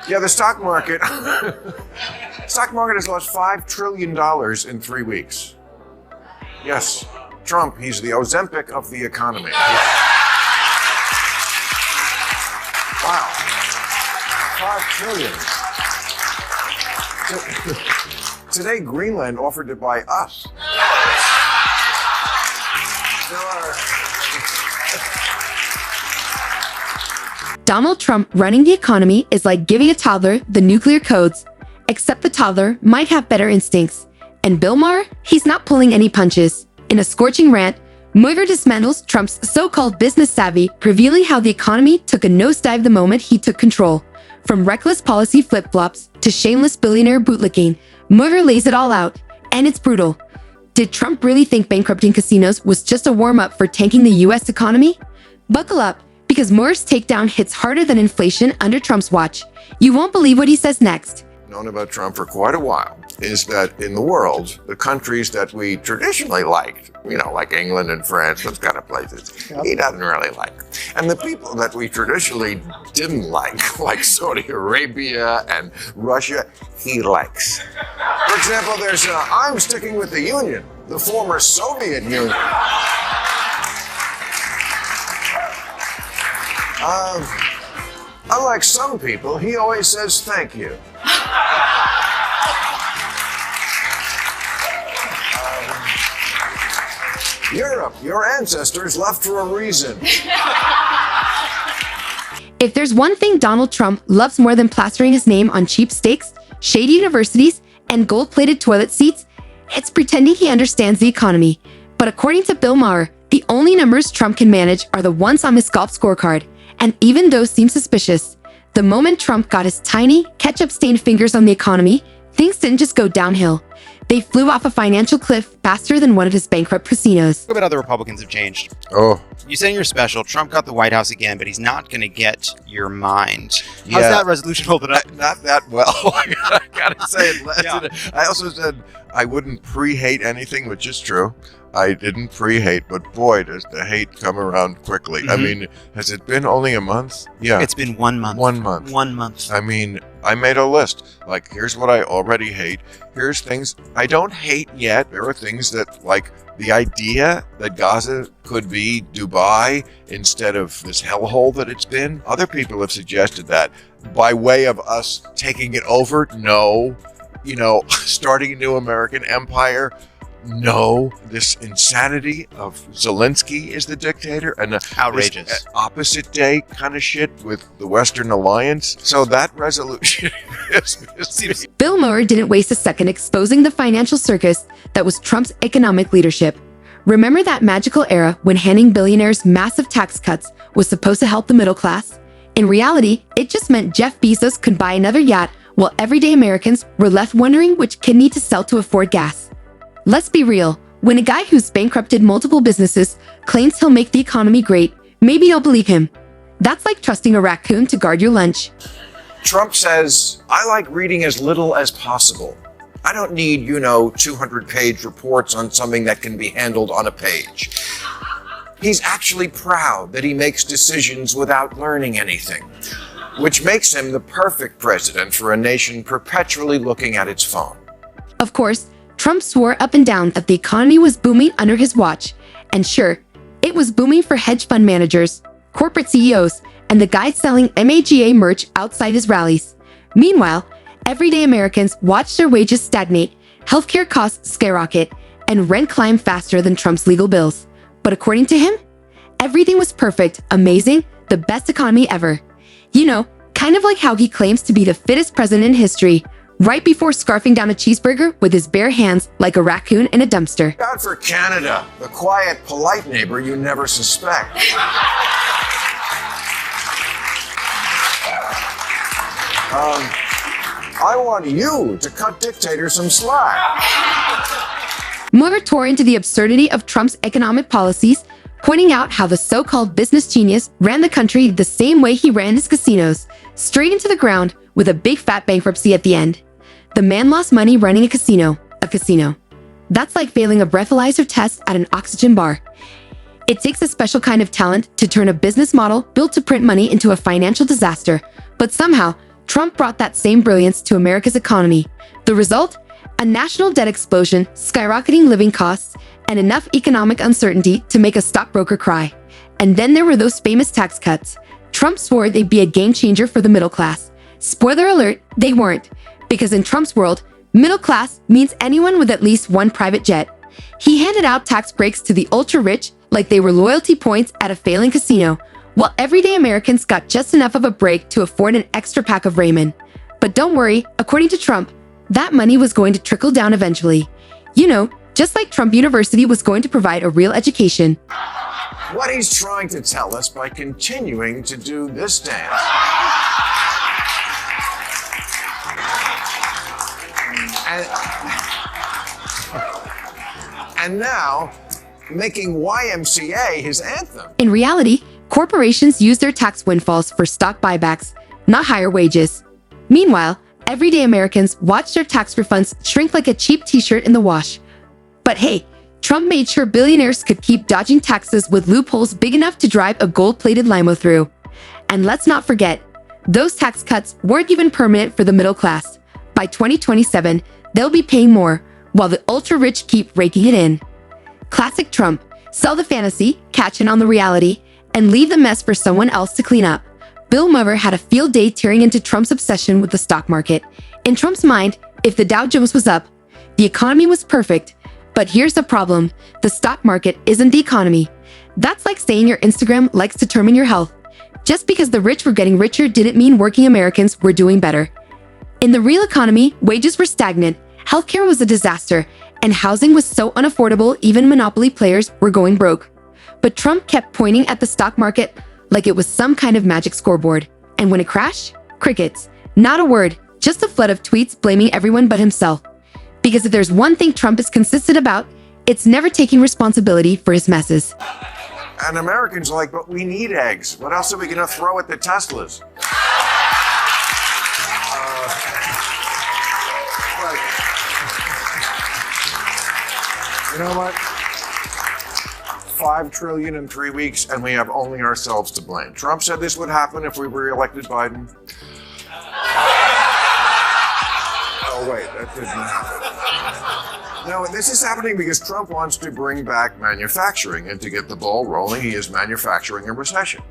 Yeah, the stock market. Stock market has lost $5 trillion in 3 weeks. Yes, Trump, he's the Ozempic of the economy. Wow. 5 trillion. Today, Greenland offered to buy us. Donald Trump running the economy is like giving a toddler the nuclear codes, except the toddler might have better instincts. And Bill Maher, he's not pulling any punches. In a scorching rant, Maher dismantles Trump's so-called business savvy, revealing how the economy took a nosedive the moment he took control. From reckless policy flip-flops to shameless billionaire bootlicking, Maher lays it all out, and it's brutal. Did Trump really think bankrupting casinos was just a warm-up for tanking the US economy? Buckle up, because Maher's takedown hits harder than inflation under Trump's watch. You won't believe what he says next. Known about Trump for quite a while is that in the world, the countries that we traditionally liked, like England and France, those kind of places, he doesn't really like. And the people that we traditionally didn't like Saudi Arabia and Russia, he likes. For example, there's I'm sticking with the Union, the former Soviet Union. Unlike some people, he always says thank you. Europe, your ancestors left for a reason. If there's one thing Donald Trump loves more than plastering his name on cheap steaks, shady universities, and gold-plated toilet seats, it's pretending he understands the economy. But according to Bill Maher, the only numbers Trump can manage are the ones on his golf scorecard, and even those seem suspicious. The moment Trump got his tiny, ketchup-stained fingers on the economy, things didn't just go downhill. They flew off a financial cliff faster than one of his bankrupt casinos. Look at how the Republicans have changed. Oh. You said in your special, Trump got the White House again, but he's not going to get your mind. Yeah. How's that resolution holding up? Not that well. I gotta say it. Yeah. I also said I wouldn't pre-hate anything, which is true. I didn't pre-hate, but boy, does the hate come around quickly. I mean, has it been only a month? Yeah. It's been 1 month. 1 month. 1 month. I mean, I made a list. Like, here's what I already hate. Here's things I don't hate yet. There are things that, like, the idea that Gaza could be Dubai instead of this hellhole that it's been. Other people have suggested that by way of us taking it over. No. Starting a new American empire. No, this insanity of Zelensky is the dictator and Outrageous. This opposite day kind of shit with the Western Alliance. So that resolution is Bill Maher didn't waste a second exposing the financial circus that was Trump's economic leadership. Remember that magical era when handing billionaires massive tax cuts was supposed to help the middle class? In reality, it just meant Jeff Bezos could buy another yacht while everyday Americans were left wondering which kidney to sell to afford gas. Let's be real, when a guy who's bankrupted multiple businesses claims he'll make the economy great, maybe don't believe him. That's like trusting a raccoon to guard your lunch. Trump says, I like reading as little as possible. I don't need, 200-page reports on something that can be handled on a page. He's actually proud that he makes decisions without learning anything, which makes him the perfect president for a nation perpetually looking at its phone. Of course, Trump swore up and down that the economy was booming under his watch. And sure, it was booming for hedge fund managers, corporate CEOs, and the guys selling MAGA merch outside his rallies. Meanwhile, everyday Americans watched their wages stagnate, healthcare costs skyrocket, and rent climb faster than Trump's legal bills. But according to him, everything was perfect, amazing, the best economy ever. Kind of like how he claims to be the fittest president in history, right before scarfing down a cheeseburger with his bare hands like a raccoon in a dumpster. God for Canada, the quiet, polite neighbor you never suspect. I want you to cut dictators some slack. Maher tore into the absurdity of Trump's economic policies, pointing out how the so-called business genius ran the country the same way he ran his casinos, straight into the ground with a big fat bankruptcy at the end. The man lost money running a casino. That's like failing a breathalyzer test at an oxygen bar. It takes a special kind of talent to turn a business model built to print money into a financial disaster, but somehow, Trump brought that same brilliance to America's economy. The result? A national debt explosion, skyrocketing living costs, and enough economic uncertainty to make a stockbroker cry. And then there were those famous tax cuts. Trump swore they'd be a game changer for the middle class. Spoiler alert, they weren't. Because in Trump's world, middle class means anyone with at least one private jet. He handed out tax breaks to the ultra-rich like they were loyalty points at a failing casino, while everyday Americans got just enough of a break to afford an extra pack of ramen. But don't worry, according to Trump, that money was going to trickle down eventually. You know, just like Trump University was going to provide a real education. What he's trying to tell us by continuing to do this dance. And now, making YMCA his anthem. In reality, corporations use their tax windfalls for stock buybacks, not higher wages. Meanwhile, everyday Americans watch their tax refunds shrink like a cheap t-shirt in the wash. But hey, Trump made sure billionaires could keep dodging taxes with loopholes big enough to drive a gold-plated limo through. And let's not forget, those tax cuts weren't even permanent for the middle class. By 2027, they'll be paying more, while the ultra-rich keep raking it in. Classic Trump. Sell the fantasy, catch in on the reality, and leave the mess for someone else to clean up. Bill Maher had a field day tearing into Trump's obsession with the stock market. In Trump's mind, if the Dow Jones was up, the economy was perfect. But here's the problem. The stock market isn't the economy. That's like saying your Instagram likes to determine your health. Just because the rich were getting richer didn't mean working Americans were doing better. In the real economy, wages were stagnant, healthcare was a disaster, and housing was so unaffordable even monopoly players were going broke. But Trump kept pointing at the stock market like it was some kind of magic scoreboard. And when it crashed, crickets. Not a word, just a flood of tweets blaming everyone but himself. Because if there's one thing Trump is consistent about, it's never taking responsibility for his messes. And Americans are like, but we need eggs. What else are we going to throw at the Teslas? You know what? 5 trillion in 3 weeks, and we have only ourselves to blame. Trump said this would happen if we re-elected Biden. Oh, wait, that didn't happen. No, this is happening because Trump wants to bring back manufacturing, and to get the ball rolling, he is manufacturing a recession.